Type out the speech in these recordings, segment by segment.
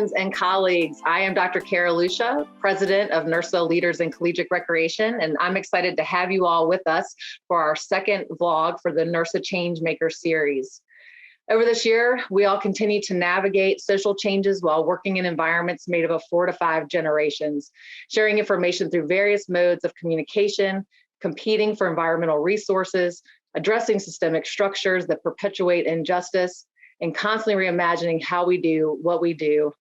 friends and colleagues. I am Dr. Cara Lucia, President of NIRSA Leaders in Collegiate Recreation, and I'm excited to have you all with us for our second vlog for the NIRSA Changemaker series. Over this year, we all continue to navigate social changes while working in environments made up of 4 to 5 generations, sharing information through various modes of communication, competing for environmental resources, addressing systemic structures that perpetuate injustice, and constantly reimagining how we do what we do,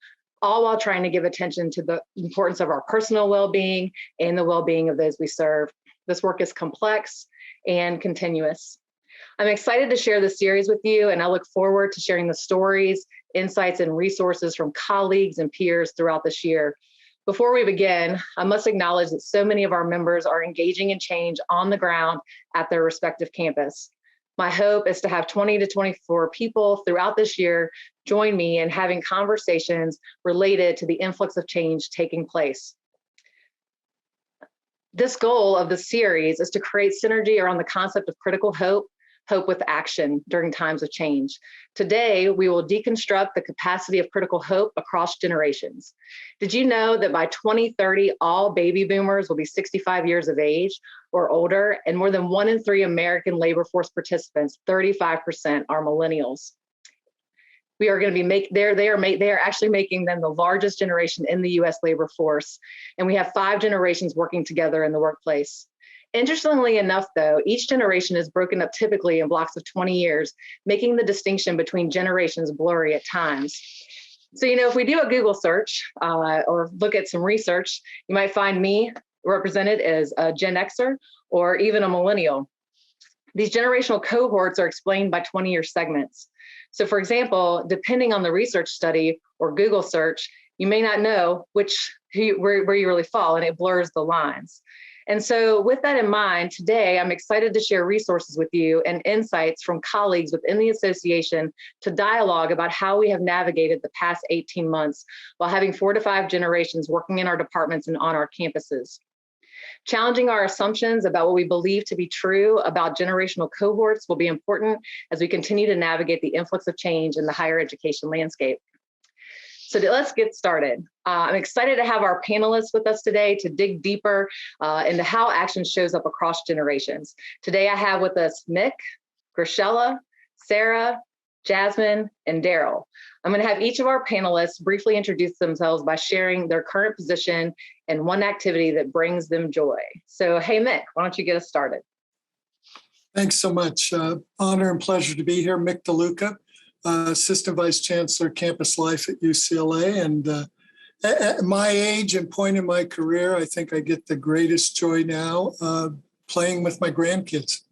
all while trying to give attention to the importance of our personal well-being and the well-being of those we serve. This work is complex and continuous. I'm excited to share this series with you, and I look forward to sharing the stories, insights, and resources from colleagues and peers throughout this year. Before we begin, I must acknowledge that so many of our members are engaging in change on the ground at their respective campus. My hope is to have 20 to 24 people throughout this year join me in having conversations related to the influx of change taking place. This goal of the series is to create synergy around the concept of critical hope with action during times of change. Today, we will deconstruct the capacity of critical hope across generations. Did you know that by 2030, all baby boomers will be 65 years of age or older, and more than 1 in 3 American labor force participants, 35%, are millennials? We are going to be they are actually making them the largest generation in the US labor force, and we have 5 generations working together in the workplace. Interestingly enough, though, each generation is broken up typically in blocks of 20 years, making the distinction between generations blurry at times. So, if we do a Google search or look at some research, you might find me represented as a Gen Xer or even a millennial. These generational cohorts are explained by 20-year segments. So, for example, depending on the research study or Google search, you may not know where you really fall, and it blurs the lines. And so with that in mind, today, I'm excited to share resources with you and insights from colleagues within the association to dialogue about how we have navigated the past 18 months while having 4 to 5 generations working in our departments and on our campuses. Challenging our assumptions about what we believe to be true about generational cohorts will be important as we continue to navigate the influx of change in the higher education landscape. So let's get started. I'm excited to have our panelists with us today to dig deeper into how action shows up across generations. Today I have with us Mick, Grachella, Sarah, Jasmine, and Darryl. I'm going to have each of our panelists briefly introduce themselves by sharing their current position and one activity that brings them joy. So hey Mick, why don't you get us started? Thanks so much. Honor and pleasure to be here. Mick Deluca, Assistant Vice Chancellor, Campus Life at UCLA. And at my age and point in my career, I think I get the greatest joy now playing with my grandkids.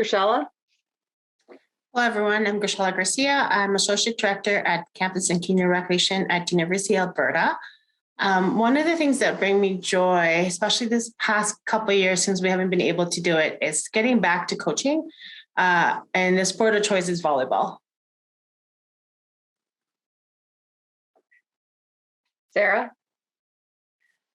Grachella? Hello, everyone. I'm Grachella Garcia. I'm Associate Director at Campus and Community Recreation at University of Alberta. One of the things that bring me joy, especially this past couple of years since we haven't been able to do it, is getting back to coaching. And the sport of choice is volleyball. Sarah?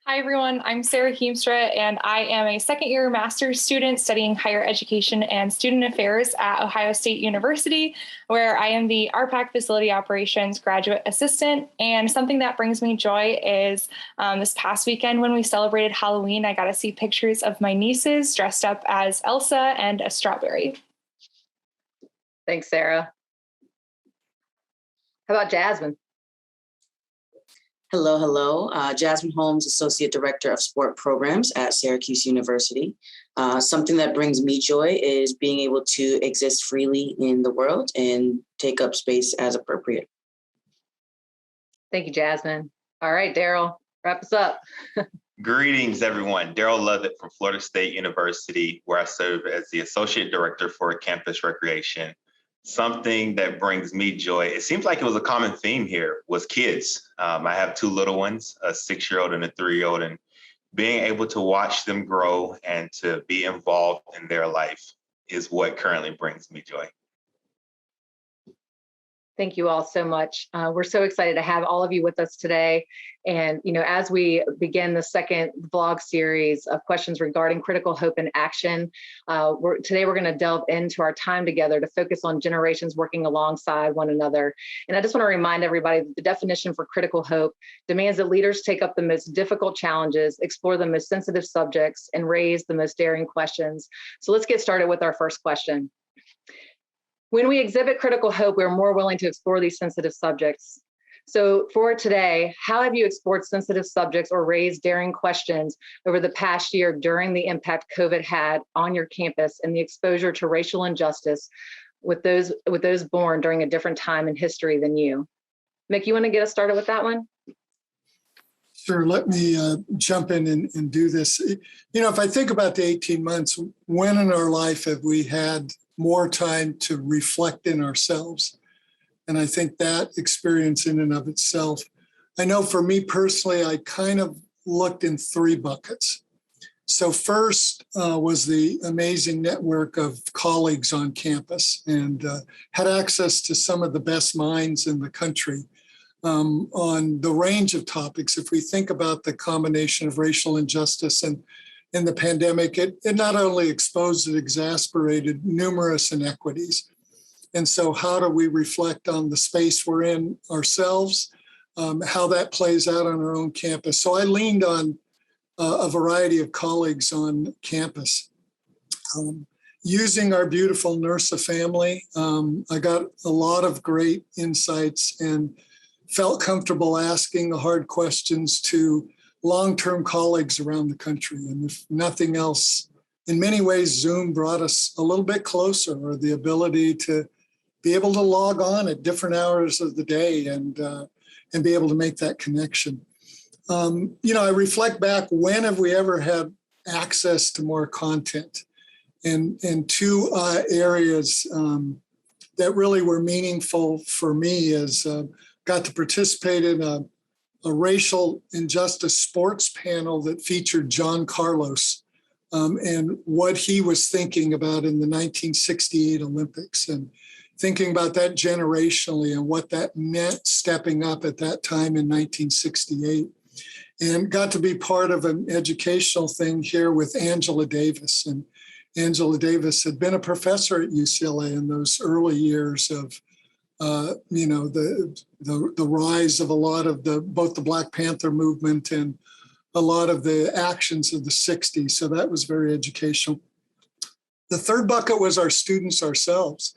Hi, everyone. I'm Sarah Heemstra, and I am a second-year master's student studying higher education and student affairs at Ohio State University, where I am the RPAC Facility Operations Graduate Assistant. And something that brings me joy is this past weekend when we celebrated Halloween, I got to see pictures of my nieces dressed up as Elsa and a strawberry. Thanks, Sarah. How about Jasmine? Hello. Jasmine Holmes, Associate Director of Sport Programs at Syracuse University. Something that brings me joy is being able to exist freely in the world and take up space as appropriate. Thank you, Jasmine. All right, Darryl, wrap us up. Greetings, everyone. Darryl Lovett from Florida State University, where I serve as the Associate Director for Campus Recreation. Something that brings me joy, it seems like it was a common theme here, was kids. I have 2 little ones, a 6-year-old and a 3-year-old, and being able to watch them grow and to be involved in their life is what currently brings me joy. Thank you all so much. We're so excited to have all of you with us today. And, as we begin the second vlog series of questions regarding critical hope and action, today we're going to delve into our time together to focus on generations working alongside one another. And I just want to remind everybody that the definition for critical hope demands that leaders take up the most difficult challenges, explore the most sensitive subjects, and raise the most daring questions. So let's get started with our first question. When we exhibit critical hope, we're more willing to explore these sensitive subjects. So for today, how have you explored sensitive subjects or raised daring questions over the past year during the impact COVID had on your campus and the exposure to racial injustice with those born during a different time in history than you? Mick, you want to get us started with that one? Sure, let me jump in and do this. If I think about the 18 months, when in our life have we had more time to reflect in ourselves? And I think that experience in and of itself, I know for me personally, I kind of looked in three buckets. So first was the amazing network of colleagues on campus, and had access to some of the best minds in the country on the range of topics. If we think about the combination of racial injustice and in the pandemic, it not only exposed, it exasperated numerous inequities. And so how do we reflect on the space we're in ourselves, how that plays out on our own campus? So I leaned on a variety of colleagues on campus. Using our beautiful NIRSA family, I got a lot of great insights and felt comfortable asking the hard questions to long-term colleagues around the country. And if nothing else, in many ways, Zoom brought us a little bit closer, or the ability to be able to log on at different hours of the day and be able to make that connection. I reflect back, when have we ever had access to more content? And two areas that really were meaningful for me is got to participate in a racial injustice sports panel that featured John Carlos and what he was thinking about in the 1968 Olympics, and thinking about that generationally and what that meant stepping up at that time in 1968. And got to be part of an educational thing here with Angela Davis. And Angela Davis had been a professor at UCLA in those early years of the rise of a lot of both the Black Panther movement and a lot of the actions of the 60s. So that was very educational. The third bucket was our students ourselves,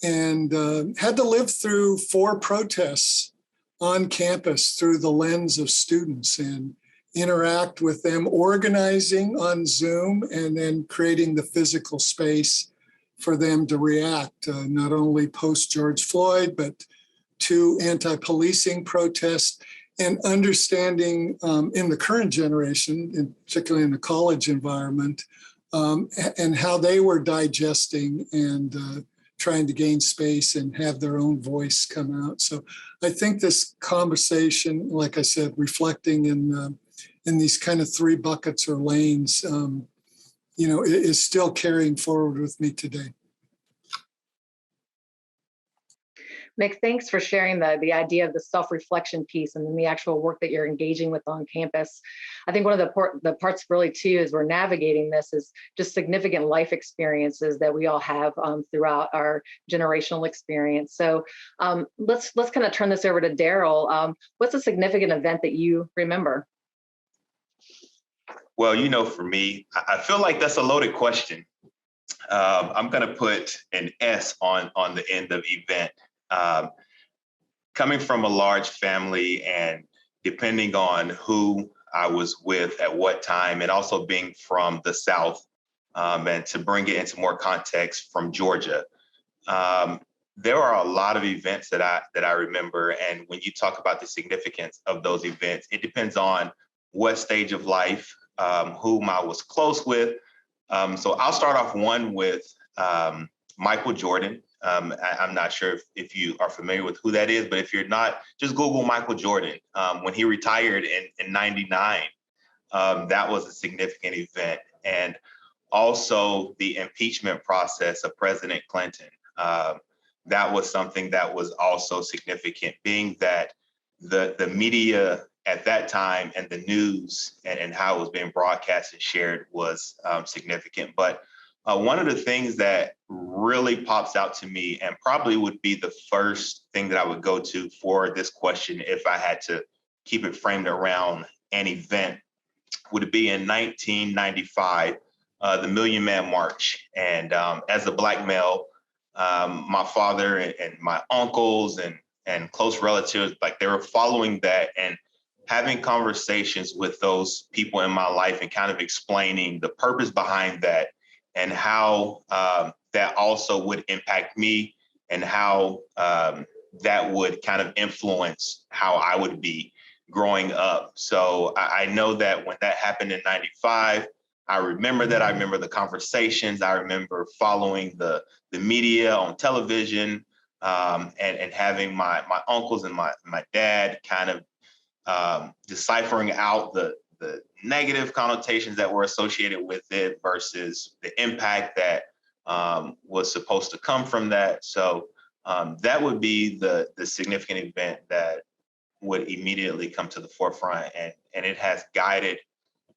and had to live through 4 protests on campus through the lens of students and interact with them, organizing on Zoom and then creating the physical space for them to react, not only post George Floyd, but to anti-policing protests, and understanding in the current generation, and particularly in the college environment, and how they were digesting and trying to gain space and have their own voice come out. So I think this conversation, like I said, reflecting in these kind of 3 buckets or lanes, is still carrying forward with me today. Mick, thanks for sharing the idea of the self-reflection piece and then the actual work that you're engaging with on campus. I think one of the parts really too is we're navigating this is just significant life experiences that we all have throughout our generational experience. So let's kind of turn this over to Darryl. What's a significant event that you remember? Well, for me, I feel like that's a loaded question. I'm going to put an S on the end of event. Coming from a large family and depending on who I was with at what time, and also being from the South, and to bring it into more context, from Georgia, there are a lot of events that I remember. And when you talk about the significance of those events, it depends on what stage of life, whom I was close with. So I'll start off with Michael Jordan. I'm not sure if you are familiar with who that is, but if you're not, just Google Michael Jordan. When he retired in 99, that was a significant event. And also the impeachment process of President Clinton. that was something that was also significant, being that the media at that time and the news and how it was being broadcast and shared was significant. But one of the things that really pops out to me, and probably would be the first thing that I would go to for this question if I had to keep it framed around an event, would be in 1995, the Million Man March. And as a Black male, my father and my uncles and close relatives, like they were following that and having conversations with those people in my life and kind of explaining the purpose behind that and how that also would impact me and how that would kind of influence how I would be growing up. So I know that when that happened in 95, I remember that. I remember the conversations. I remember following the media on television and having my uncles and my dad kind of deciphering out the negative connotations that were associated with it versus the impact that was supposed to come from that. So that would be the significant event that would immediately come to the forefront. And it has guided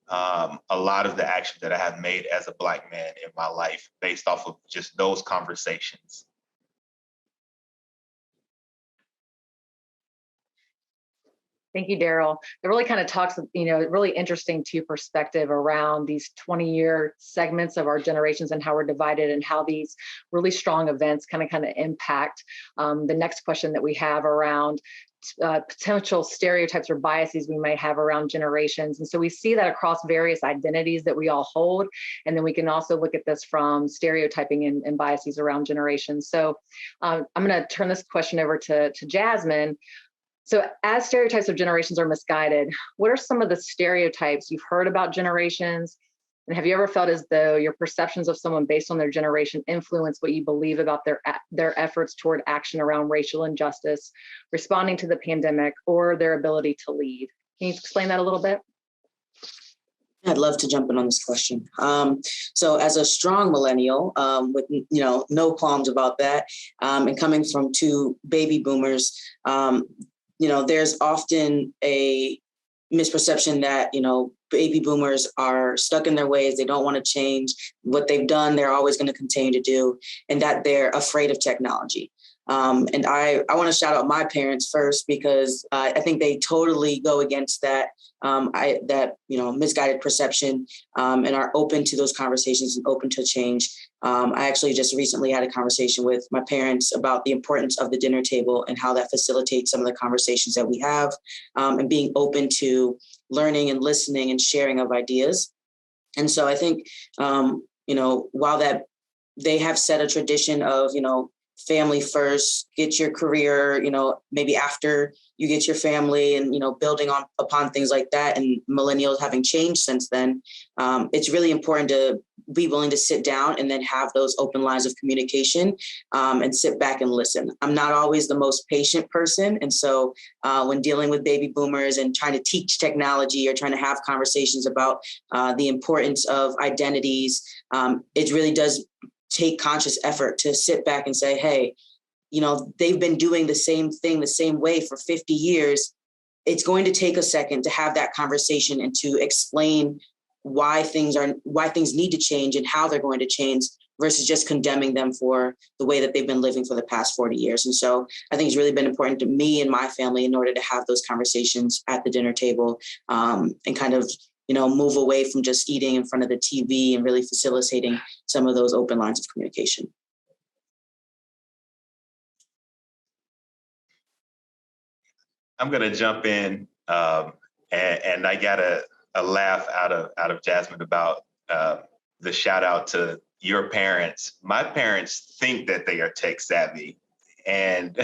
a lot of the action that I have made as a Black man in my life based off of just those conversations. Thank you, Darryl. It really kind of talks, really interesting to perspective around these 20-year segments of our generations and how we're divided and how these really strong events kind of impact the next question that we have around potential stereotypes or biases we might have around generations. And so we see that across various identities that we all hold. And then we can also look at this from stereotyping and biases around generations. So I'm going to turn this question over to Jasmine. So as stereotypes of generations are misguided, what are some of the stereotypes you've heard about generations? And have you ever felt as though your perceptions of someone based on their generation influence what you believe about their efforts toward action around racial injustice, responding to the pandemic, or their ability to lead? Can you explain that a little bit? I'd love to jump in on this question. So as a strong millennial with no qualms about that, and coming from two baby boomers, there's often a misperception that, baby boomers are stuck in their ways. They don't want to change what they've done. They're always going to continue to do, and that they're afraid of technology. And I want to shout out my parents first, because I think they totally go against that misguided perception and are open to those conversations and open to change. I actually just recently had a conversation with my parents about the importance of the dinner table and how that facilitates some of the conversations that we have, and being open to learning and listening and sharing of ideas. And so I think, while that they have set a tradition of, family first, get your career, maybe after you get your family, and, building upon things like that, and millennials having changed since then, it's really important to be willing to sit down and then have those open lines of communication, and sit back and listen. I'm not always the most patient person. And so when dealing with baby boomers and trying to teach technology or trying to have conversations about the importance of identities, it really does take conscious effort to sit back and say, hey, they've been doing the same thing the same way for 50 years. It's going to take a second to have that conversation and to explain why things need to change and how they're going to change, versus just condemning them for the way that they've been living for the past 40 years. And so I think it's really been important to me and my family in order to have those conversations at the dinner table, and kind of move away from just eating in front of the TV and really facilitating some of those open lines of communication. I'm going to jump in, and I got a laugh out of Jasmine about the shout out to your parents. My parents think that they are tech savvy, and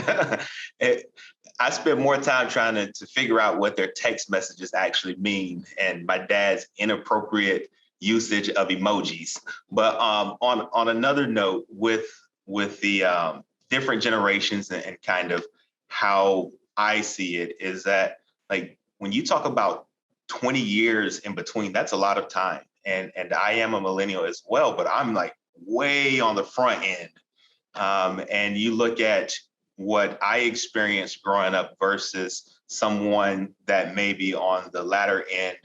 I spend more time trying to figure out what their text messages actually mean, and my dad's inappropriate usage of emojis. But on another note, with the different generations and kind of how I see it, is that, like, when you talk about 20 years in between, that's a lot of time. And I am a millennial as well, but I'm like way on the front end And you look at what I experienced growing up versus someone that may be on the latter end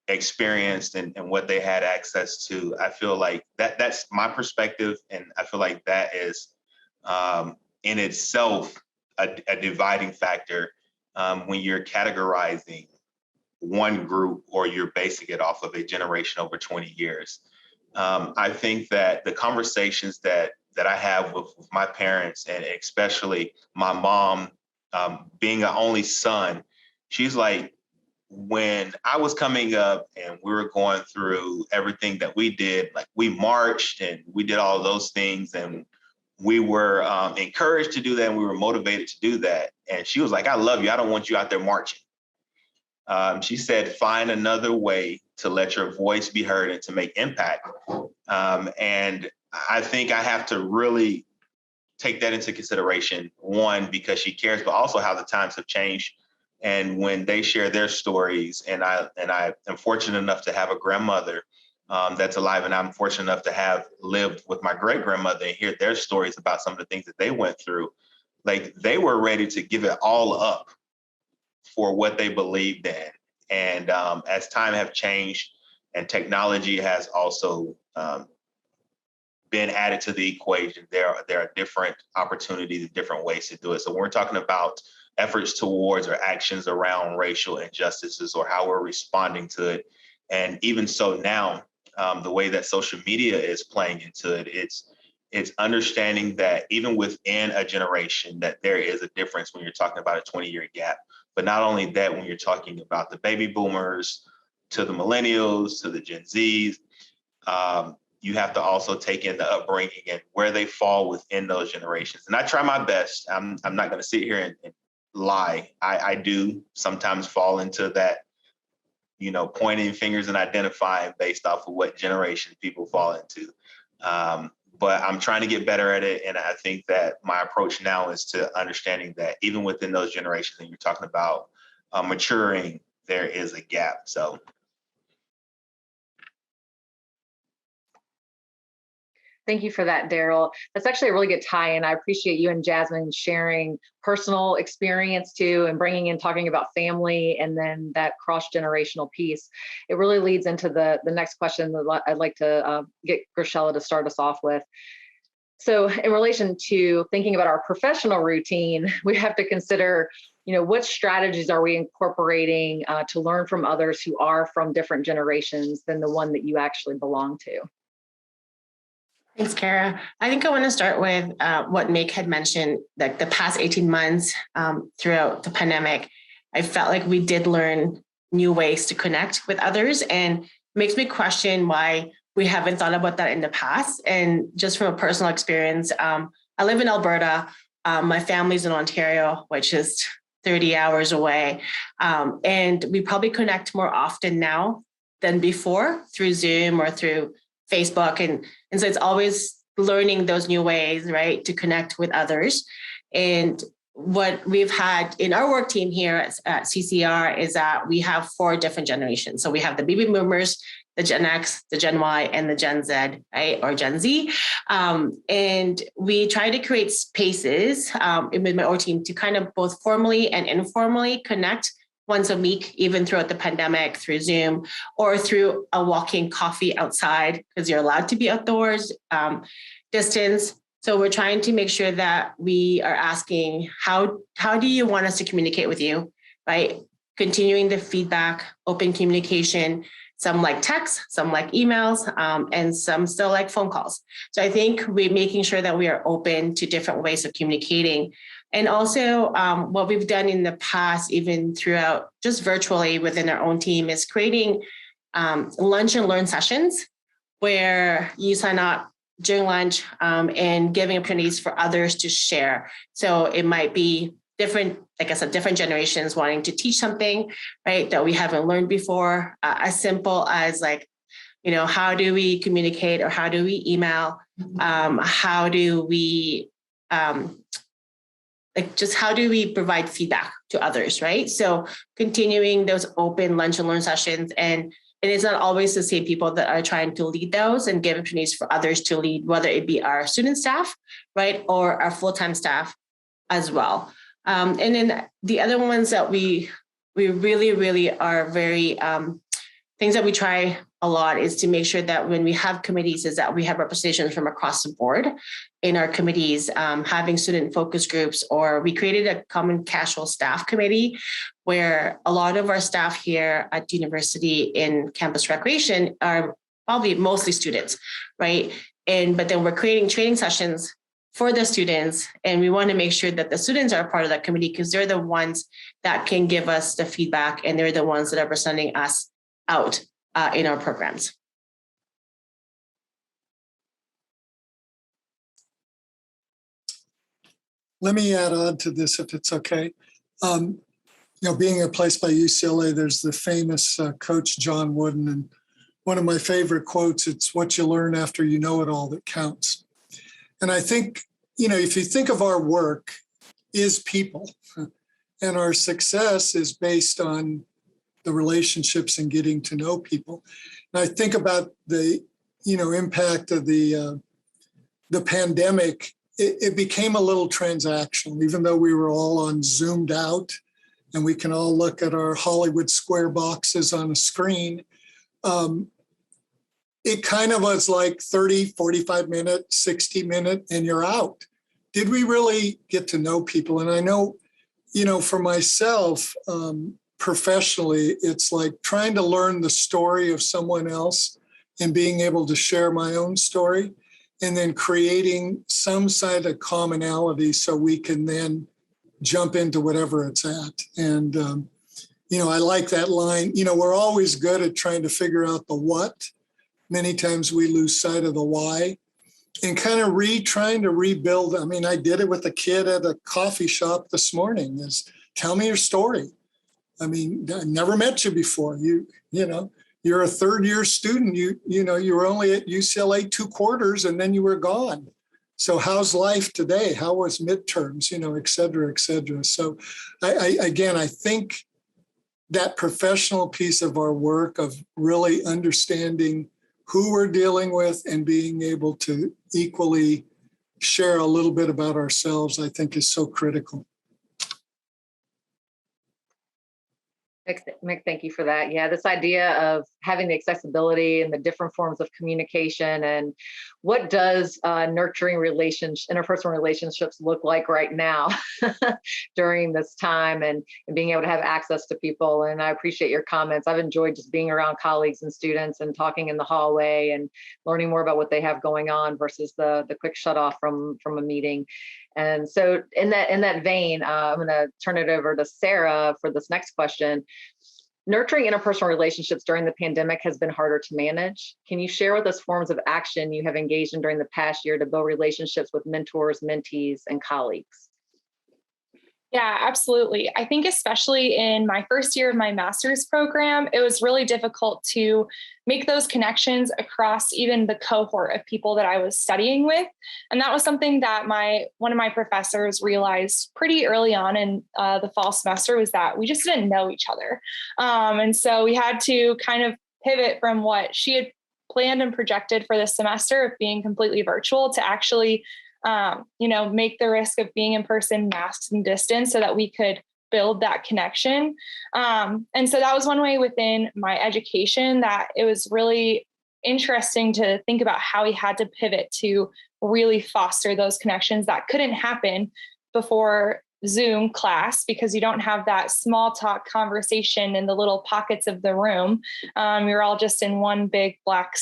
experienced and what they had access to. I feel like that's my perspective. And I feel like that is in itself a dividing factor when you're categorizing one group or you're basing it off of a generation over 20 years. I think that the conversations that I have with my parents, and especially my mom, being an only son, she's like, when I was coming up and we were going through everything that we did, like we marched and we did all those things, and we were encouraged to do that and we were motivated to do that. And she was like, I love you. I don't want you out there marching. She said, find another way to let your voice be heard and to make impact. And I think I have to really take that into consideration, one, because she cares, but also how the times have changed. And when they share their stories, and I am fortunate enough to have a grandmother that's alive, and I'm fortunate enough to have lived with my great grandmother and hear their stories about some of the things that they went through. Like, they were ready to give it all up for what they believed in. And as time have changed and technology has also been added to the equation, there are different opportunities and different ways to do it. So when we're talking about efforts towards or actions around racial injustices or how we're responding to it, and even so now, the way that social media is playing into it, it's understanding that even within a generation that there is a difference when you're talking about a 20-year gap. But not only that, when you're talking about the baby boomers to the millennials to the Gen Zs, you have to also take in the upbringing and where they fall within those generations. And I try my best. I'm not going to sit here and lie. I do sometimes fall into that, pointing fingers and identifying based off of what generation people fall into. But I'm trying to get better at it. And I think that my approach now is to understanding that even within those generations that you're talking about maturing, there is a gap. So. Thank you for that, Darryl. That's actually a really good tie-in. I appreciate you and Jasmine sharing personal experience too, and bringing in talking about family and then that cross-generational piece. It really leads into the next question that I'd like to get Grachella to start us off with. So in relation to thinking about our professional routine, we have to consider, what strategies are we incorporating to learn from others who are from different generations than the one that you actually belong to? Thanks, Cara. I think I want to start with what Mick had mentioned, like the past 18 months throughout the pandemic. I felt like we did learn new ways to connect with others, and makes me question why we haven't thought about that in the past. And just from a personal experience, I live in Alberta. My family's in Ontario, which is 30 hours away. And we probably connect more often now than before through Zoom or through Facebook. And so it's always learning those new ways, right, to connect with others. And what we've had in our work team here at CCR is that we have 4 different generations. So we have the baby boomers, the Gen X, the Gen Y, and the Gen Z, right, or Gen Z. And we try to create spaces with my work team to kind of both formally and informally connect once a week, even throughout the pandemic, through Zoom or through a walking coffee outside, because you're allowed to be outdoors, distance. So we're trying to make sure that we are asking, how do you want us to communicate with you, right? Continuing the feedback, open communication. Some like text, some like emails, and some still like phone calls. So I think we're making sure that we are open to different ways of communicating. And also what we've done in the past, even throughout just virtually within our own team, is creating lunch and learn sessions where you sign up during lunch and giving opportunities for others to share. So it might be different, like I said, different generations wanting to teach something, right, that we haven't learned before, as simple as like, how do we communicate or how do we email? How do we how do we provide feedback to others, right? So continuing those open lunch and learn sessions and it is not always the same people that are trying to lead those and give opportunities for others to lead, whether it be our student staff, right, or our full-time staff as well. And then the other ones that we really are very, things that we try a lot is to make sure that when we have committees is that we have representation from across the board in our committees, having student focus groups, or we created a common casual staff committee where a lot of our staff here at the university in campus recreation are probably mostly students, right? But then we're creating training sessions for the students, and we want to make sure that the students are part of that committee because they're the ones that can give us the feedback, and they're the ones that are presenting us out in our programs. Let me add on to this if it's okay. Being a place by UCLA, there's the famous coach John Wooden, and one of my favorite quotes, it's what you learn after you know it all that counts. And I think, if you think of our work is people, and our success is based on the relationships and getting to know people. And I think about the, impact of the pandemic. It became a little transactional, even though we were all on Zoomed out and we can all look at our Hollywood square boxes on a screen. It kind of was like 30, 45 minute, 60 minute, and you're out. Did we really get to know people? And I know, for myself, professionally, it's like trying to learn the story of someone else and being able to share my own story, and then creating some side of commonality so we can then jump into whatever it's at. And, I like that line. We're always good at trying to figure out the what. Many times we lose sight of the why, and kind of trying to rebuild. I mean, I did it with a kid at a coffee shop this morning. Is tell me your story. I mean, I never met you before. You're a third year student. You were only at UCLA 2 quarters and then you were gone. So how's life today? How was midterms, et cetera, et cetera. So I think that professional piece of our work of really understanding who we're dealing with and being able to equally share a little bit about ourselves, I think is so critical. Mick, thank you for that. Yeah, this idea of having the accessibility and the different forms of communication, and what does nurturing interpersonal relationships look like right now during this time, and being able to have access to people. And I appreciate your comments. I've enjoyed just being around colleagues and students and talking in the hallway and learning more about what they have going on versus the quick shut off from a meeting. And so in that vein, I'm going to turn it over to Sarah for this next question. Nurturing interpersonal relationships during the pandemic has been harder to manage. Can you share with us forms of action you have engaged in during the past year to build relationships with mentors, mentees, and colleagues? Yeah, absolutely. I think especially in my first year of my master's program, it was really difficult to make those connections across even the cohort of people that I was studying with. And that was something that one of my professors realized pretty early on in the fall semester, was that we just didn't know each other. And so we had to kind of pivot from what she had planned and projected for this semester of being completely virtual to actually make the risk of being in person masked and distance so that we could build that connection. And so that was one way within my education that it was really interesting to think about how we had to pivot to really foster those connections that couldn't happen before Zoom class, because you don't have that small talk conversation in the little pockets of the room. You're all just in one big black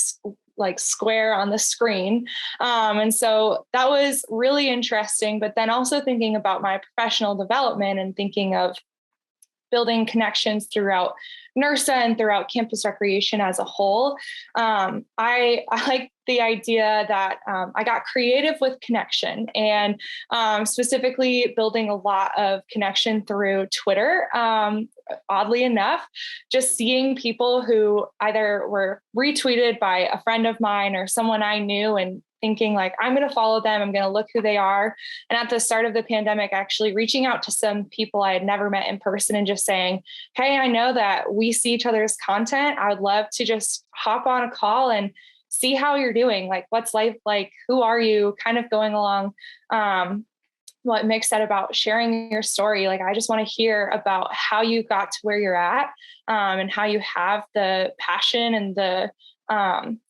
square on the screen. And so that was really interesting, but then also thinking about my professional development and thinking of building connections throughout NIRSA and throughout campus recreation as a whole. I like the idea that I got creative with connection, and specifically building a lot of connection through Twitter. Oddly enough, just seeing people who either were retweeted by a friend of mine or someone I knew, and thinking like, I'm going to follow them. I'm going to look who they are. And at the start of the pandemic, actually reaching out to some people I had never met in person and just saying, hey, I know that we see each other's content. I would love to just hop on a call and see how you're doing. Like, what's life like? Who are you? Kind of going along what Mick said about sharing your story. Like, I just want to hear about how you got to where you're at, and how you have the passion and the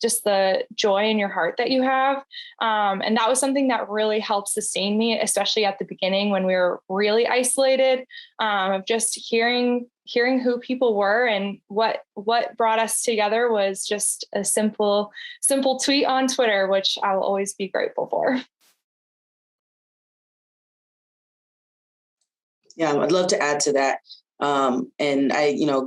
just the joy in your heart that you have. And that was something that really helped sustain me, especially at the beginning when we were really isolated, of just hearing who people were. And what brought us together was just a simple tweet on Twitter, which I will always be grateful for. Yeah, I'd love to add to that. And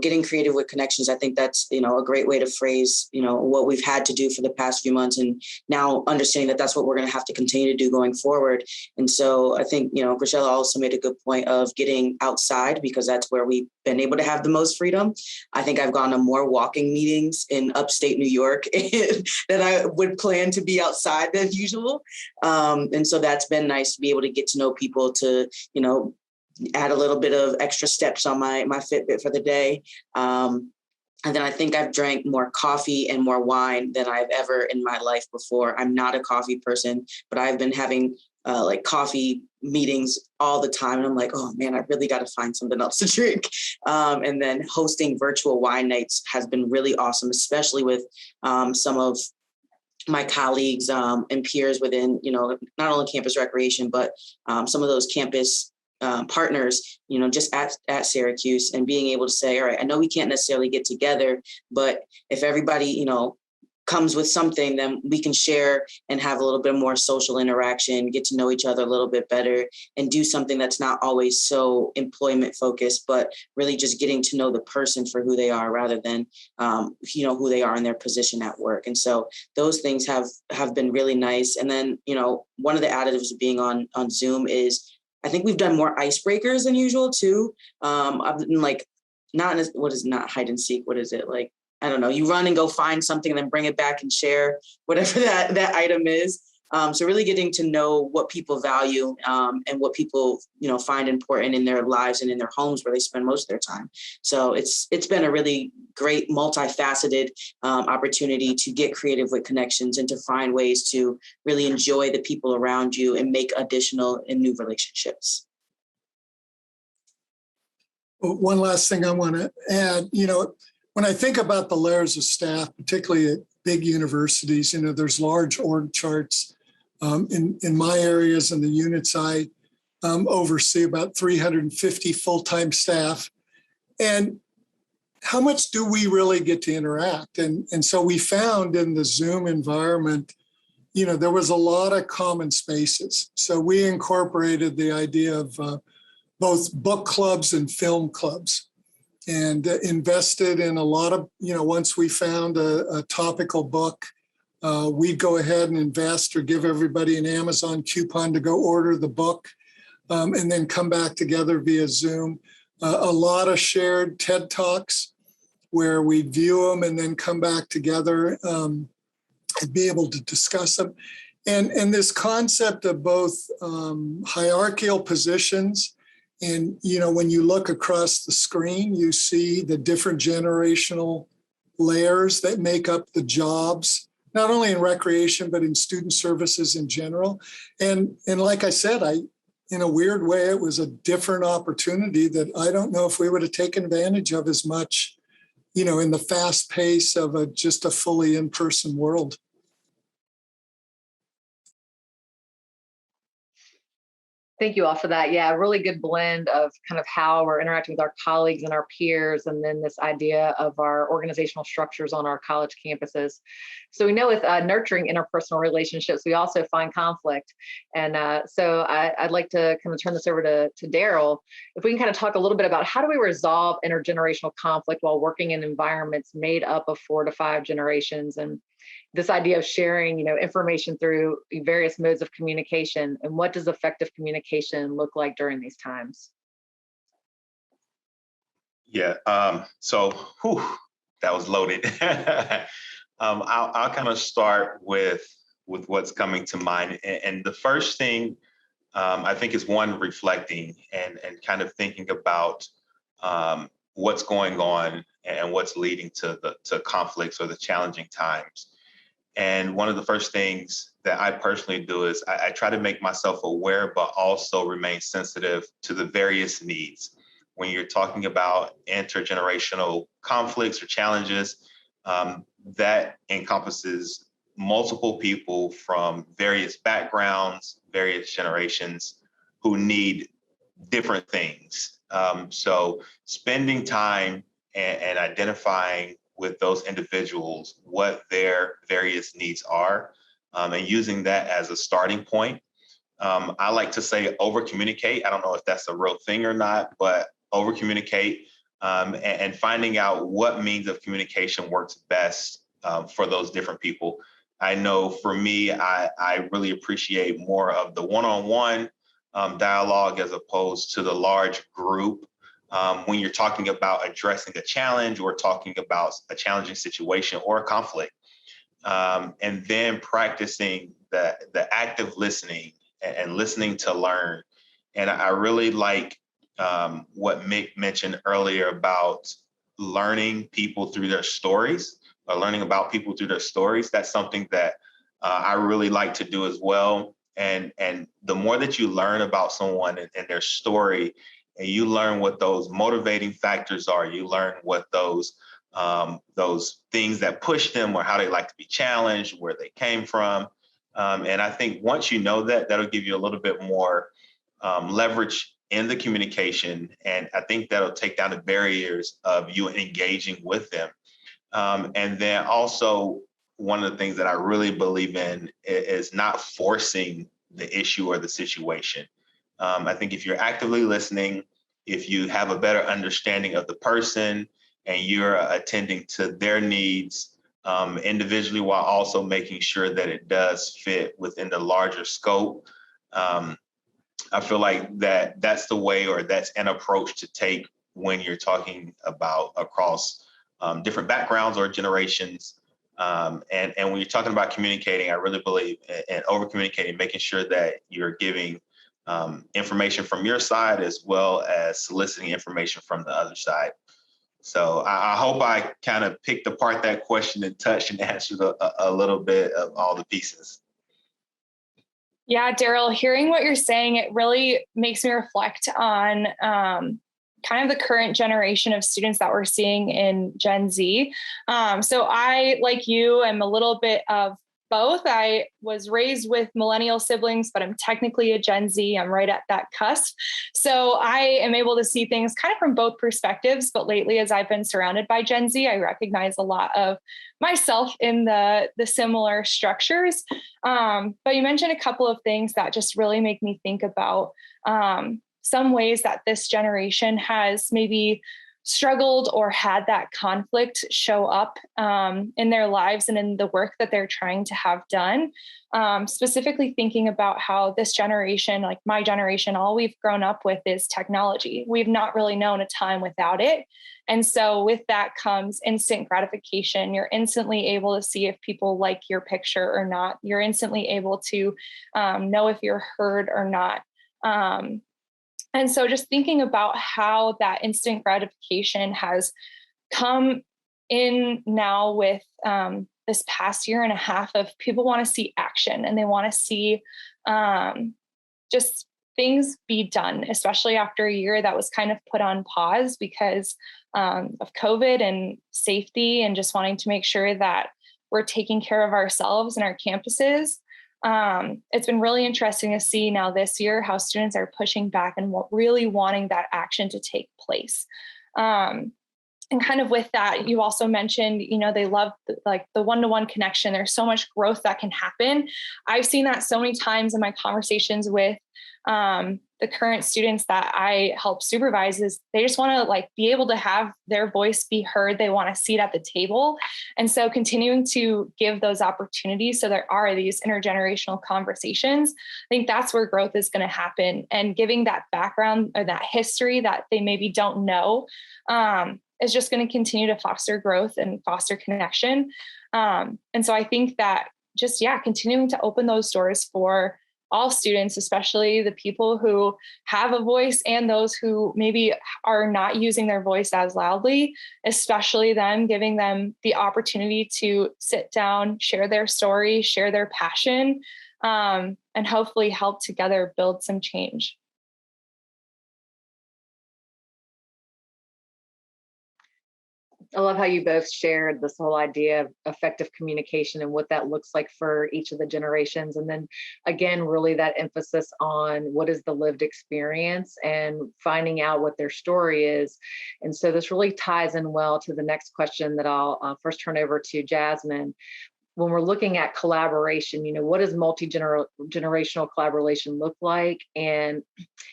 getting creative with connections, I think that's, a great way to phrase, what we've had to do for the past few months, and now understanding that that's what we're going to have to continue to do going forward. And so I think, Grachella also made a good point of getting outside, because that's where we've been able to have the most freedom. I think I've gone to more walking meetings in upstate New York than I would plan to be outside than usual. And so that's been nice to be able to get to know people, to, add a little bit of extra steps on my Fitbit for the day. And then I think I've drank more coffee and more wine than I've ever in my life before. I'm not a coffee person, but I've been having coffee meetings all the time. And I'm like, oh man, I really got to find something else to drink. And then hosting virtual wine nights has been really awesome, especially with some of my colleagues and peers within, not only campus recreation, but some of those campus partners, just at Syracuse, and being able to say, all right, I know we can't necessarily get together, but if everybody, comes with something, then we can share and have a little bit more social interaction, get to know each other a little bit better, and do something that's not always so employment focused, but really just getting to know the person for who they are, rather than, who they are in their position at work. And so those things have been really nice. And then, one of the additives of being on Zoom is, I think we've done more icebreakers than usual too. I've been not hide and seek? What is it? Like, I don't know. You run and go find something and then bring it back and share whatever that item is. So really getting to know what people value and what people, find important in their lives and in their homes where they spend most of their time. So it's been a really great multifaceted opportunity to get creative with connections and to find ways to really enjoy the people around you and make additional and new relationships. Well, one last thing I want to add, when I think about the layers of staff, particularly at big universities, there's large org charts. In my areas and the units I oversee, about 350 full-time staff. And how much do we really get to interact? And so we found in the Zoom environment, there was a lot of common spaces. So we incorporated the idea of both book clubs and film clubs, and invested in a lot of, once we found a topical book, we'd go ahead and invest or give everybody an Amazon coupon to go order the book, and then come back together via Zoom. A lot of shared TED Talks where we view them and then come back together and be able to discuss them. And this concept of both hierarchical positions, and, when you look across the screen, you see the different generational layers that make up the jobs, not only in recreation, but in student services in general. And like I said, in a weird way, it was a different opportunity that I don't know if we would have taken advantage of as much, in the fast pace of just a fully in-person world. Thank you all for that. Yeah, a really good blend of kind of how we're interacting with our colleagues and our peers, and then this idea of our organizational structures on our college campuses. So we know with nurturing interpersonal relationships, we also find conflict. And so I'd like to kind of turn this over to Darryl. If we can kind of talk a little bit about how do we resolve intergenerational conflict while working in environments made up of 4 to 5 generations, and this idea of sharing, information through various modes of communication, and what does effective communication look like during these times? Yeah, that was loaded. I'll kind of start with with what's coming to mind. And the first thing I think is one, reflecting and kind of thinking about what's going on and what's leading to conflicts or the challenging times. And one of the first things that I personally do is I try to make myself aware, but also remain sensitive to the various needs. When you're talking about intergenerational conflicts or challenges, that encompasses multiple people from various backgrounds, various generations who need different things. So spending time and identifying with those individuals what their various needs are, and using that as a starting point. I like to say over communicate. I don't know if that's a real thing or not, but over communicate and finding out what means of communication works best for those different people. I know for me, I really appreciate more of the one-on-one dialogue as opposed to the large group. When you're talking about addressing a challenge or talking about a challenging situation or a conflict, and then practicing the active listening and listening to learn. And I really like what Mick mentioned earlier about learning people through their stories, or learning about people through their stories. That's something that I really like to do as well. And the more that you learn about someone and their story, and you learn what those motivating factors are, you learn what those things that push them or how they like to be challenged, where they came from. And I think once you know that, that'll give you a little bit more leverage in the communication. And I think that'll take down the barriers of you engaging with them. And then also, one of the things that I really believe in is not forcing the issue or the situation. I think if you're actively listening, if you have a better understanding of the person and you're attending to their needs individually while also making sure that it does fit within the larger scope, I feel like that's the way, or that's an approach to take when you're talking about across different backgrounds or generations. And when you're talking about communicating, I really believe in over communicating, making sure that you're giving information from your side as well as soliciting information from the other side. So I hope I kind of picked apart that question and touched and answered a little bit of all the pieces. Yeah, Darryl, hearing what you're saying, it really makes me reflect on kind of the current generation of students that we're seeing in Gen Z. So I, like you, am a little bit of both. I was raised with millennial siblings, but I'm technically a Gen Z. I'm right at that cusp. So I am able to see things kind of from both perspectives. But lately, as I've been surrounded by Gen Z, I recognize a lot of myself in the similar structures. But you mentioned a couple of things that just really make me think about some ways that this generation has maybe struggled or had that conflict show up in their lives and in the work that they're trying to have done. Specifically thinking about how this generation, like my generation, all we've grown up with is technology. We've not really known a time without it. And so with that comes instant gratification. You're instantly able to see if people like your picture or not. You're instantly able to know if you're heard or not. And so just thinking about how that instant gratification has come in now with this past year and a half of people want to see action and they want to see just things be done, especially after a year that was kind of put on pause because of COVID and safety and just wanting to make sure that we're taking care of ourselves and our campuses. It's been really interesting to see now this year how students are pushing back and really wanting that action to take place. And kind of with that, you also mentioned, they love the one-to-one connection. There's so much growth that can happen. I've seen that so many times in my conversations with the current students that I help supervise is they just want to be able to have their voice be heard. They want a seat at the table. And so continuing to give those opportunities so there are these intergenerational conversations, I think that's where growth is going to happen. And giving that background or that history that they maybe don't know is just going to continue to foster growth and foster connection. And so I think that just, yeah, continuing to open those doors for all students, especially the people who have a voice and those who maybe are not using their voice as loudly, especially them, giving them the opportunity to sit down, share their story, share their passion, and hopefully help together build some change. I love how you both shared this whole idea of effective communication and what that looks like for each of the generations. And then again, really that emphasis on what is the lived experience and finding out what their story is. And so this really ties in well to the next question that I'll first turn over to Jasmine. When we're looking at collaboration, what does multi-generational collaboration look like? And,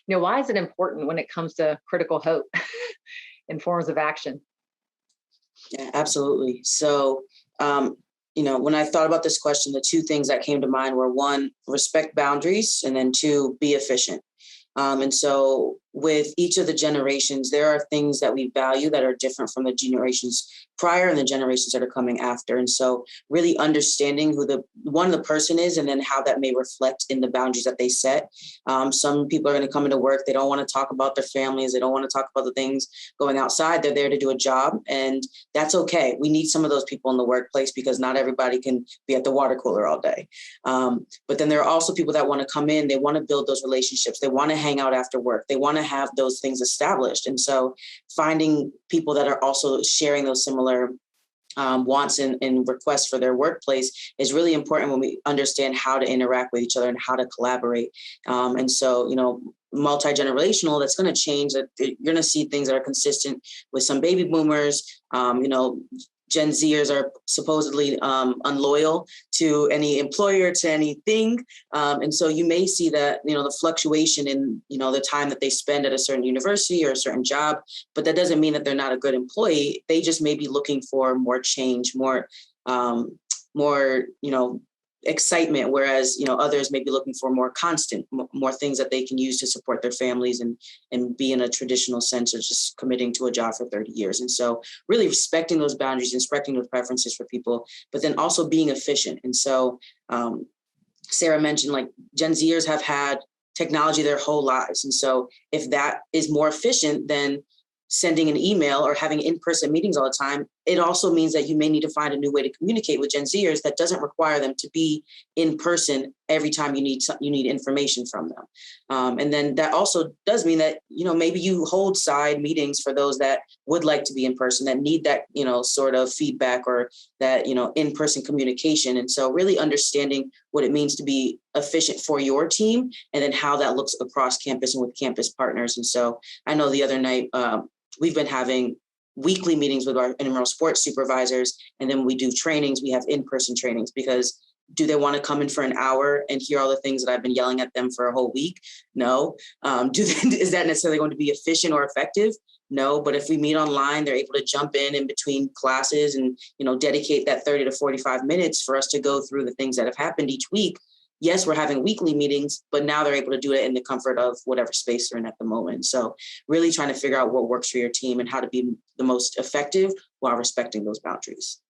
why is it important when it comes to critical hope in forms of action? Yeah, absolutely. So, when I thought about this question, the two things that came to mind were one, respect boundaries, and then two, be efficient. And so with each of the generations, there are things that we value that are different from the generations prior and the generations that are coming after. And so really understanding who the person is and then how that may reflect in the boundaries that they set. Some people are going to come into work. They don't want to talk about their families. They don't want to talk about the things going outside. They're there to do a job, and that's okay. We need some of those people in the workplace because not everybody can be at the water cooler all day. But then there are also people that want to come in. They want to build those relationships. They want to hang out after work. They want to have those things established. And so finding people that are also sharing those similar wants and requests for their workplace is really important when we understand how to interact with each other and how to collaborate. And so, multi-generational, that's going to change. That you're going to see things that are consistent with some baby boomers. Gen Zers are supposedly unloyal to any employer, to anything. And so you may see that, the fluctuation in, the time that they spend at a certain university or a certain job, but that doesn't mean that they're not a good employee. They just may be looking for more change, more excitement, whereas, others may be looking for more constant, more things that they can use to support their families and be in a traditional sense of just committing to a job for 30 years. And so really respecting those boundaries, respecting those preferences for people, but then also being efficient. And so Sarah mentioned, like, Gen Zers have had technology their whole lives. And so if that is more efficient than sending an email or having in-person meetings all the time, it also means that you may need to find a new way to communicate with Gen Zers that doesn't require them to be in person every time you need information from them. And then that also does mean that, maybe you hold side meetings for those that would like to be in person, that need that, sort of feedback or that, in-person communication. And so really understanding what it means to be efficient for your team and then how that looks across campus and with campus partners. And so I know the other night, we've been having weekly meetings with our intramural sports supervisors. And then when we do trainings, we have in-person trainings, because do they want to come in for an hour and hear all the things that I've been yelling at them for a whole week? No. Is that necessarily going to be efficient or effective? No. But if we meet online, they're able to jump in between classes and, dedicate that 30 to 45 minutes for us to go through the things that have happened each week. Yes, we're having weekly meetings, but now they're able to do it in the comfort of whatever space they're in at the moment. So really trying to figure out what works for your team and how to be the most effective while respecting those boundaries.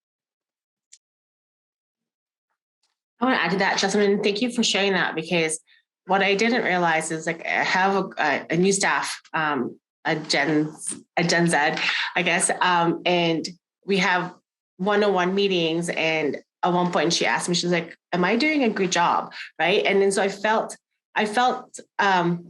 I want to add to that, Jasmine. Thank you for sharing that, because what I didn't realize is, like, I have a new staff, a Gen Z, I guess, and we have one-on-one meetings. And at one point she asked me, she's like, am I doing a good job? Right. And then so I felt a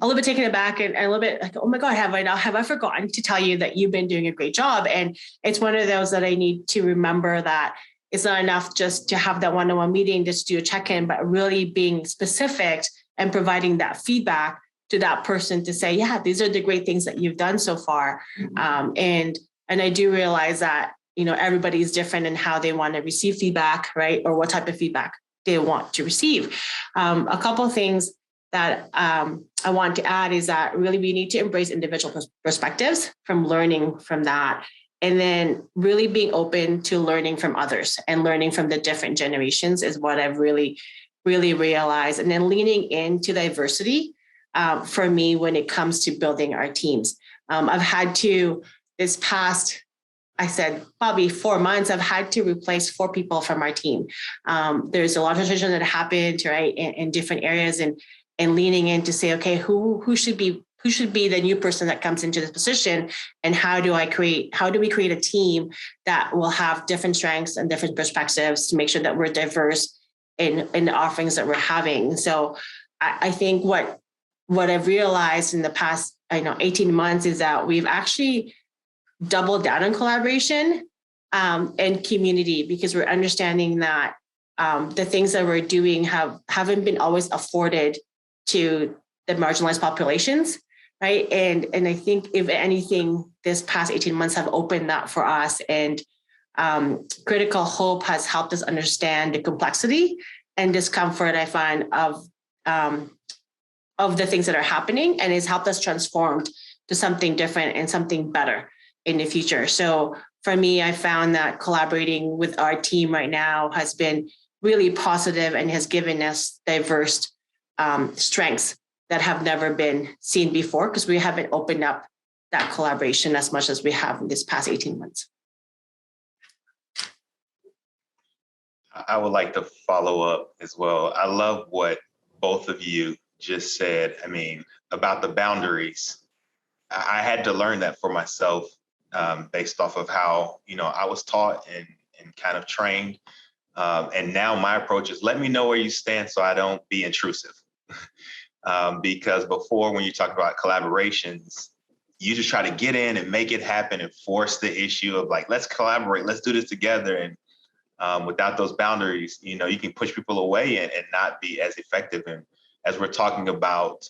little bit taken aback and a little bit like, oh my God, have I forgotten to tell you that you've been doing a great job? And it's one of those that I need to remember, that it's not enough just to have that one-on-one meeting, just do a check-in, but really being specific and providing that feedback to that person to say, yeah, these are the great things that you've done so far. And I do realize that, everybody's different in how they want to receive feedback, right? Or what type of feedback they want to receive. A couple of things that I want to add is that really we need to embrace individual perspectives from learning from that. And then really being open to learning from others and learning from the different generations is what I've really, really realized. And then leaning into diversity for me when it comes to building our teams. I've had to, this past I said, probably 4 months, I've had to replace 4 people from our team. There's a lot of transition that happened, right, in different areas, and leaning in to say, okay, who should be the new person that comes into this position, and how do we create a team that will have different strengths and different perspectives to make sure that we're diverse in the offerings that we're having. So I think what I've realized in the past 18 months is that we've actually doubled down on collaboration and community, because we're understanding that the things that we're doing haven't been always afforded to the marginalized populations, right? And I think if anything, this past 18 months have opened that for us, and Critical Hope has helped us understand the complexity and discomfort, I find, of the things that are happening, and it's helped us transform to something different and something better in the future. So for me, I found that collaborating with our team right now has been really positive and has given us diverse strengths that have never been seen before, because we haven't opened up that collaboration as much as we have in this past 18 months. I would like to follow up as well. I love what both of you just said. I mean, about the boundaries. I had to learn that for myself based off of how, I was taught and kind of trained. And now my approach is, let me know where you stand so I don't be intrusive. Because before, when you talk about collaborations, you just try to get in and make it happen and force the issue of like, let's collaborate, let's do this together. And without those boundaries, you can push people away and not be as effective. And as we're talking about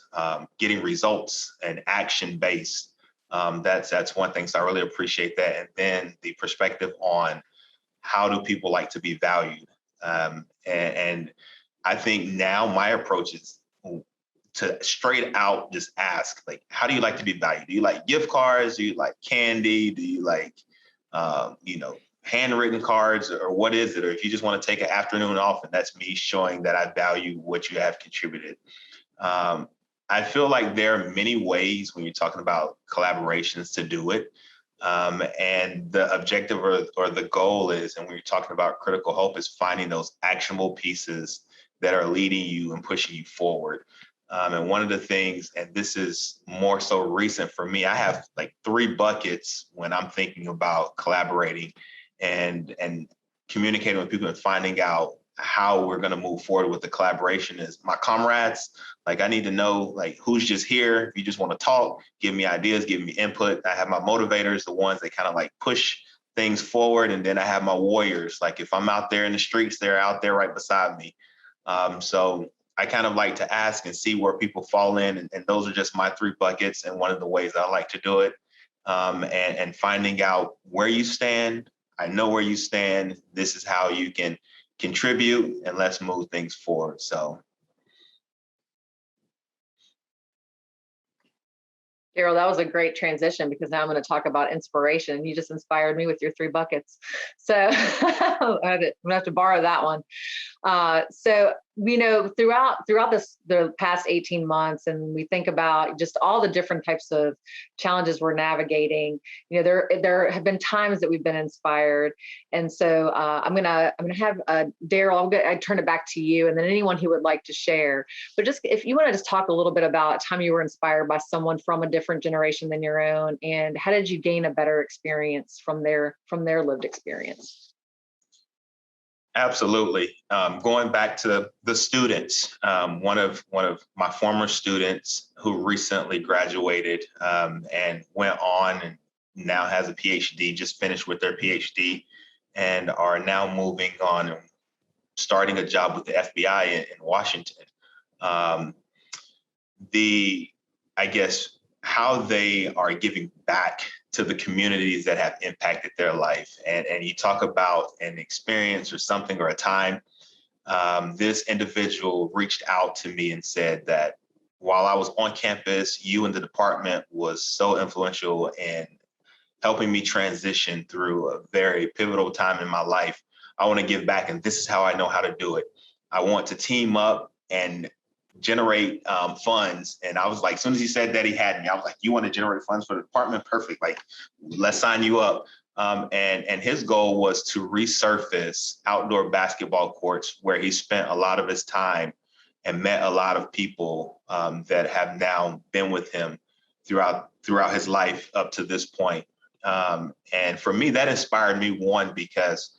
getting results and action-based, that's one thing. So I really appreciate that. And then the perspective on how do people like to be valued? And I think now my approach is to straight out just ask, like, how do you like to be valued? Do you like gift cards? Do you like candy? Do you like, handwritten cards, or what is it? Or if you just want to take an afternoon off, and that's me showing that I value what you have contributed. I feel like there are many ways when you're talking about collaborations to do it. And the objective or the goal is, and when you're talking about Critical Hope, is finding those actionable pieces that are leading you and pushing you forward. And one of the things, and this is more so recent for me, I have like 3 buckets when I'm thinking about collaborating and communicating with people and finding out how we're going to move forward with the collaboration. Is my comrades. Like, I need to know, like, who's just here. If you just want to talk, give me ideas, give me input. I have my motivators, the ones that kind of like push things forward. And then I have my warriors. Like, if I'm out there in the streets, they're out there right beside me. So I kind of like to ask and see where people fall in. And those are just my 3 buckets. And one of the ways I like to do it, and finding out where you stand. I know where you stand. This is how you can contribute, and let's move things forward. So. Darryl, that was a great transition, because now I'm going to talk about inspiration. You just inspired me with your 3 buckets. So I'm going to have to borrow that one. So, throughout the past 18 months, and we think about just all the different types of challenges we're navigating, there have been times that we've been inspired. And so I'm going to have Darryl, I turn it back to you, and then anyone who would like to share. But just if you want to just talk a little bit about a time you were inspired by someone from a different generation than your own, and how did you gain a better experience from their lived experience? Absolutely. Going back to the students, one of my former students who recently graduated and went on and now has a PhD, just finished with their PhD, and are now moving on and starting a job with the FBI in Washington. I guess how they are giving back to the communities that have impacted their life. And you talk about an experience or something or a time. This individual reached out to me and said that while I was on campus, you and the department was so influential in helping me transition through a very pivotal time in my life. I want to give back, and this is how I know how to do it. I want to team up and generate funds. And I was like, as soon as he said that, he had me. I was like, you want to generate funds for the department? Perfect. Like, let's sign you up. And his goal was to resurface outdoor basketball courts where he spent a lot of his time and met a lot of people that have now been with him throughout his life up to this point. And for me, that inspired me, one, because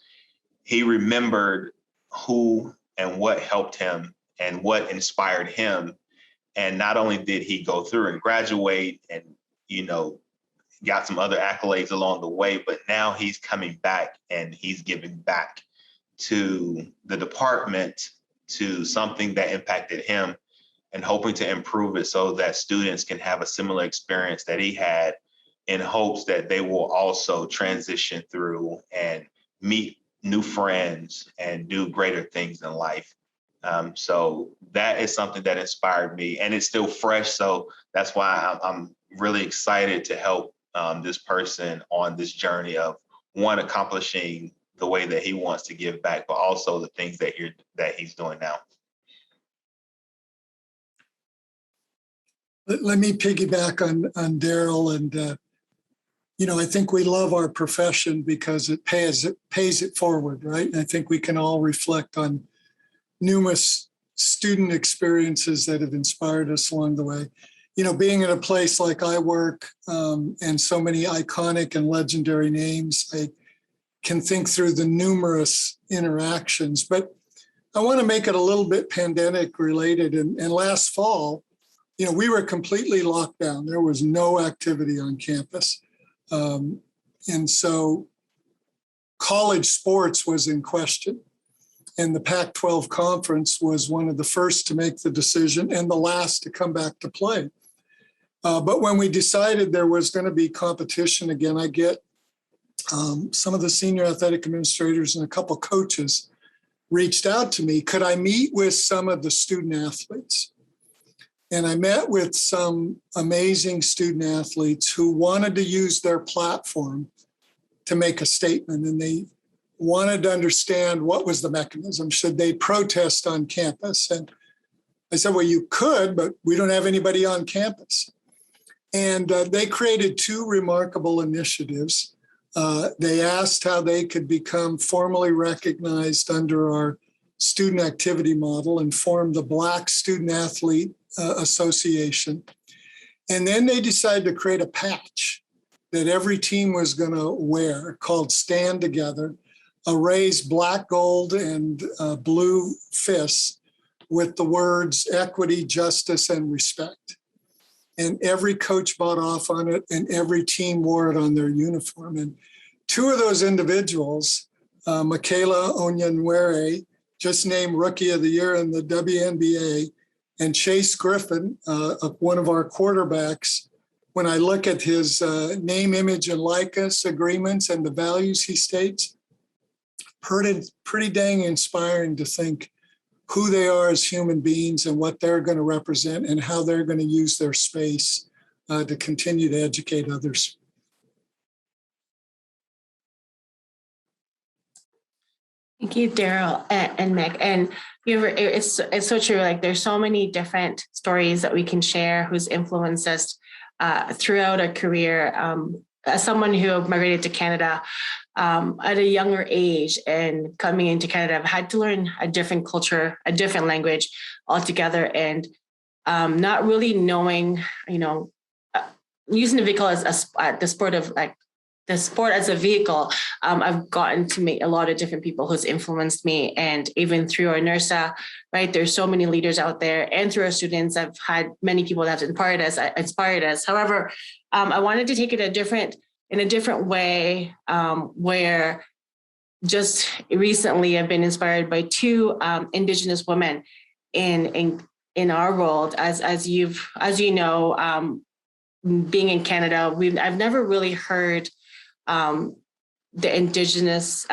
he remembered who and what helped him and what inspired him. And not only did he go through and graduate and, got some other accolades along the way, but now he's coming back and he's giving back to the department, to something that impacted him, and hoping to improve it so that students can have a similar experience that he had, in hopes that they will also transition through and meet new friends and do greater things in life. So that is something that inspired me, and it's still fresh. So that's why I'm really excited to help this person on this journey of, one, accomplishing the way that he wants to give back, but also the things that he's doing now. Let me piggyback on Darryl. And, I think we love our profession because it pays it forward, right? And I think we can all reflect on numerous student experiences that have inspired us along the way. Being in a place like I work, and so many iconic and legendary names, I can think through the numerous interactions. But I want to make it a little bit pandemic related. And last fall, we were completely locked down. There was no activity on campus. And so college sports was in question. And the Pac-12 conference was one of the first to make the decision and the last to come back to play. But when we decided there was going to be competition again, I get some of the senior athletic administrators and a couple coaches reached out to me. Could I meet with some of the student athletes? And I met with some amazing student athletes who wanted to use their platform to make a statement. And they wanted to understand what was the mechanism. Should they protest on campus? And I said, well, you could, but we don't have anybody on campus. And they created two remarkable initiatives. They asked how they could become formally recognized under our student activity model and form the Black Student Athlete Association. And then they decided to create a patch that every team was going to wear called Stand Together, a raised black, gold, and blue fist with the words equity, justice, and respect. And every coach bought off on it, and every team wore it on their uniform. And two of those individuals, Michaela Onyenwere, just named Rookie of the Year in the WNBA, and Chase Griffin, one of our quarterbacks, when I look at his name, image, and likeness agreements and the values he states, pretty dang inspiring to think who they are as human beings and what they're going to represent and how they're going to use their space to continue to educate others. Thank you, Darryl and Mick. And it's so true. Like, there's so many different stories that we can share who's influenced us throughout our career. As someone who migrated to Canada at a younger age and coming into Canada, I've had to learn a different culture, a different language altogether, and not really knowing, using the vehicle as the sport as a vehicle. I've gotten to meet a lot of different people who's influenced me, and even through our NIRSA, right? There's so many leaders out there, and through our students, I've had many people that have inspired us. However, I wanted to take it in a different way, where just recently I've been inspired by two Indigenous women in our world. As you know, being in Canada, I've never really heard the Indigenous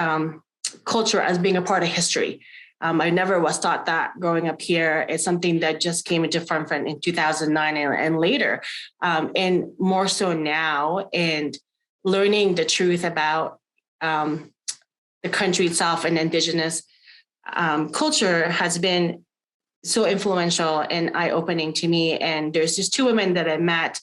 culture as being a part of history. I never was taught that growing up here. It's something that just came into front in 2009 and later, and more so now, and learning the truth about the country itself and Indigenous culture has been so influential and eye-opening to me. And there's just two women that I met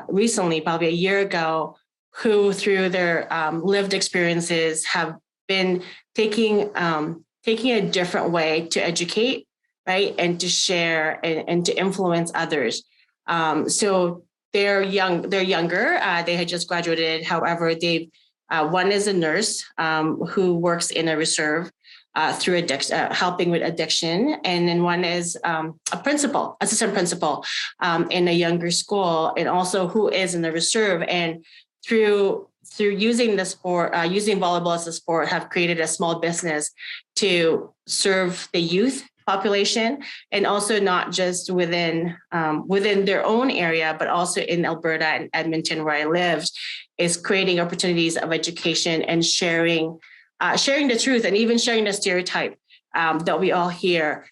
recently, probably a year ago, who through their lived experiences have been taking a different way to educate, right, and to share and to influence others. So they're younger. They had just graduated. However, one is a nurse who works in a reserve through addiction, helping with addiction, and then one is a assistant principal in a younger school, and also who is in the reserve. And through using the sport, using volleyball as a sport, have created a small business to serve the youth population, and also not just within their own area, but also in Alberta and Edmonton, where I lived, is creating opportunities of education and sharing the truth, and even sharing the stereotype that we all hear,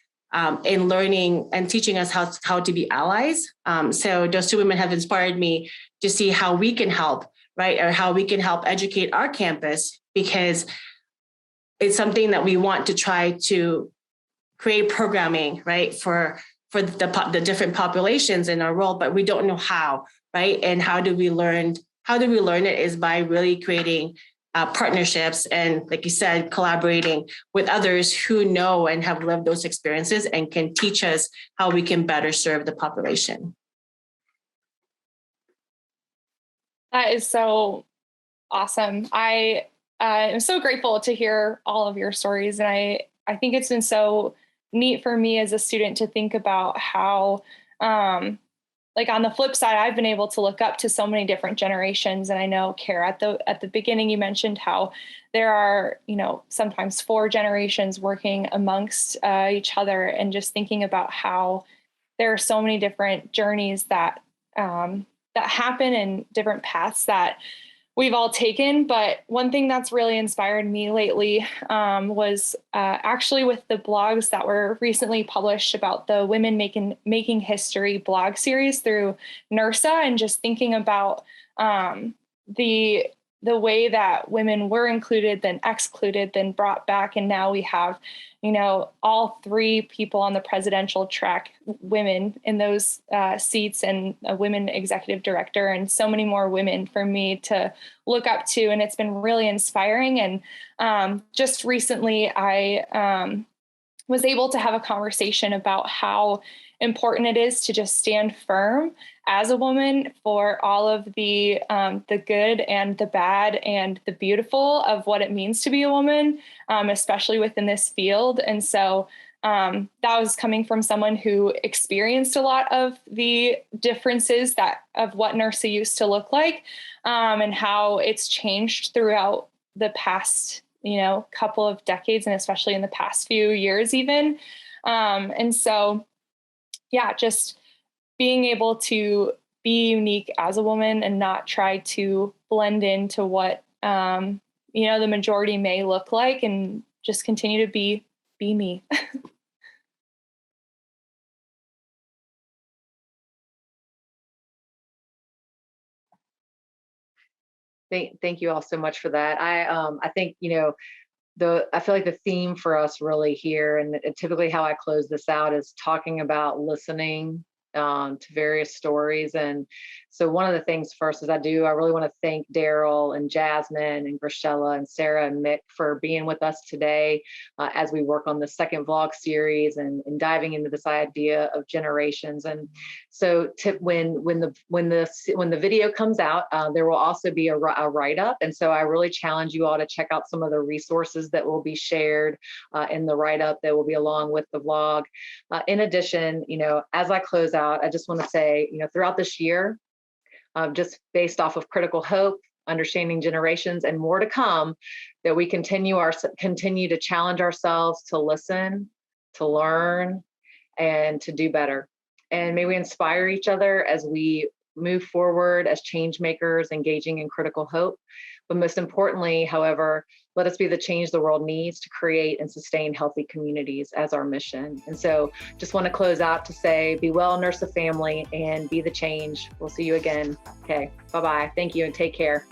in learning and teaching us how to be allies. So those two women have inspired me to see how we can help, right, or how we can help educate our campus, because it's something that we want to try to create programming, right, for the different populations in our world, but we don't know how, right? And how do we learn it is by really creating partnerships and, like you said, collaborating with others who know and have lived those experiences and can teach us how we can better serve the population. That is so awesome. I am so grateful to hear all of your stories. And I think it's been so neat for me as a student to think about how, like on the flip side, I've been able to look up to so many different generations. And I know, Cara, at the beginning, you mentioned how there are, sometimes 4 generations working amongst each other, and just thinking about how there are so many different journeys that happen and different paths that we've all taken. But one thing that's really inspired me lately was actually with the blogs that were recently published about the Women Making History blog series through NIRSA, and just thinking about the way that women were included, then excluded, then brought back. And now we have, all 3 people on the presidential track, women in those seats, and a women executive director, and so many more women for me to look up to. And it's been really inspiring. And just recently, I was able to have a conversation about how important it is to just stand firm as a woman for all of the good and the bad and the beautiful of what it means to be a woman, especially within this field. And so that was coming from someone who experienced a lot of the differences of what NIRSA used to look like, and how it's changed throughout the past, couple of decades, and especially in the past few years even. And so, yeah, just being able to be unique as a woman and not try to blend into what, the majority may look like, and just continue to be me. Thank you all so much for that. I think, I feel like the theme for us really here, and typically how I close this out, is talking about listening to various stories. And so one of the things first is I really want to thank Darryl and Jasmine and Grachella and Sarah and Mick for being with us today as we work on the second vlog series and diving into this idea of generations. And so when the video comes out, there will also be a write-up. And so I really challenge you all to check out some of the resources that will be shared in the write-up that will be along with the vlog. In addition, as I close out, I just want to say, throughout this year, just based off of Critical Hope, Understanding Generations, and more to come, that we continue to challenge ourselves to listen, to learn, and to do better. And may we inspire each other as we move forward as change makers, engaging in critical hope. But most importantly, however, let us be the change the world needs to create and sustain healthy communities as our mission. And so just want to close out to say, be well, NIRSA family, and be the change. We'll see you again. Okay, bye-bye. Thank you and take care.